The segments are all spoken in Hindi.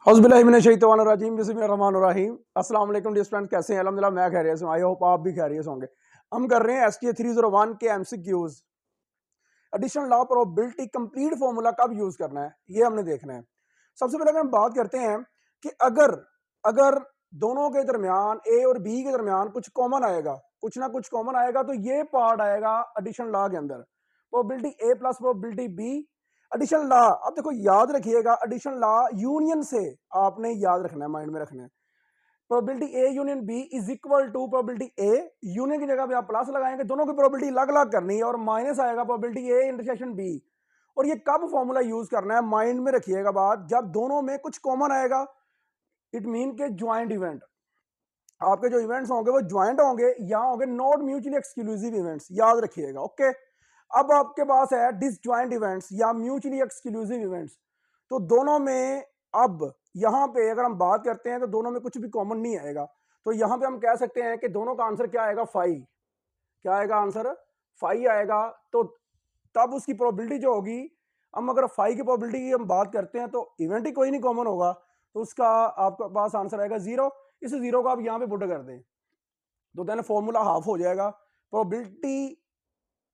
हौज़बिल्लाहिमिनश्शैतानिर्रजीम बिस्मिल्लाहिर्रहमानिर्रहीम। अस्सलाम वालेकुम डियर स्टूडेंट, कैसे हैं? अल्हम्दुलिल्लाह मैं खैरियत से हूँ। आई होप आप भी खैरियत होंगे। हम कर रहे हैं एसटीए 301 के MCQs. Additional law probability complete formula कब यूज करना है ये हमने देखना है। सबसे पहले अगर हम बात करते हैं कि अगर अगर दोनों के दरमियान ए और बी के दरमियान कुछ कॉमन आएगा, कुछ ना कुछ कॉमन आएगा, तो ये पार्ट आएगा एडिशनल लॉ के अंदर, probability A plus probability B. Additional law, अब देखो याद रखिएगा, एडिशनल लॉ यूनियन से आपने याद रखना है, माइंड में रखना है। Probability A union B is equal to probability A, union की जगह पे आप प्लस लगाएंगे, दोनों की प्रोबेबिलिटी अलग अलग करनी है और माइनस आएगा प्रोबेबिलिटी ए इंटरसेक्शन बी। और ये कब फॉर्मूला यूज करना है, माइंड में रखिएगा बात, जब दोनों में कुछ कॉमन आएगा। इट मीन के ज्वाइंट इवेंट, आपके जो इवेंट्स होंगे वो ज्वाइंट होंगे या होंगे नॉट म्यूचुअली एक्सक्लूसिव इवेंट्स, याद रखिएगा। ओके, अब आपके पास है डिसज्वाइंट इवेंट्स या म्यूचुअली एक्सक्लूसिव इवेंट्स, तो दोनों में अब यहां पे अगर हम बात करते हैं तो दोनों में कुछ भी कॉमन नहीं आएगा, तो यहां पे हम कह सकते हैं कि दोनों का आंसर क्या आएगा, फाइव। क्या आएगा आंसर, फाइव आएगा। तो तब उसकी प्रोबेबिलिटी जो होगी, हम अगर फाइव की प्रोबेबिलिटी की हम बात करते हैं तो इवेंट ही कोई नहीं कॉमन होगा, तो उसका आपके पास आंसर आएगा जीरो। इस जीरो को आप यहां पे पुट कर दें तो देन फॉर्मूला हाफ हो जाएगा। Probability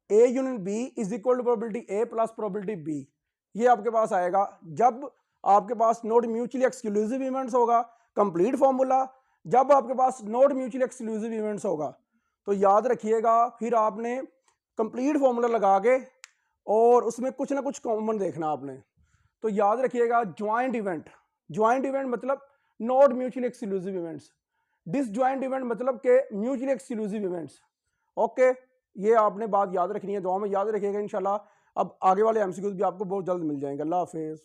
A union B is equal to probability A plus probability B. ये आपके पास आएगा जब आपके पास नॉट म्यूचुअली एक्सक्लूसिव इवेंट्स होगा, कंप्लीट फॉर्मूला। जब आपके पास नॉट म्यूचुअली एक्सक्लूसिव इवेंट्स होगा तो याद रखिएगा, फिर आपने कंप्लीट फॉर्मूला लगा के और उसमें कुछ ना कुछ कॉमन देखना आपने। तो याद रखिएगा ज्वाइंट इवेंट, ज्वाइंट इवेंट मतलब not mutually exclusive events, disjoint event मतलब के म्यूचुअली एक्सक्लूसिव इवेंट्स। ओके, ये आपने बात याद रखनी है, दुआ में याद रखिएगा इंशाल्लाह। अब आगे वाले एमसीक्यूज भी आपको बहुत जल्द मिल जाएंगे। अल्लाह हाफिज।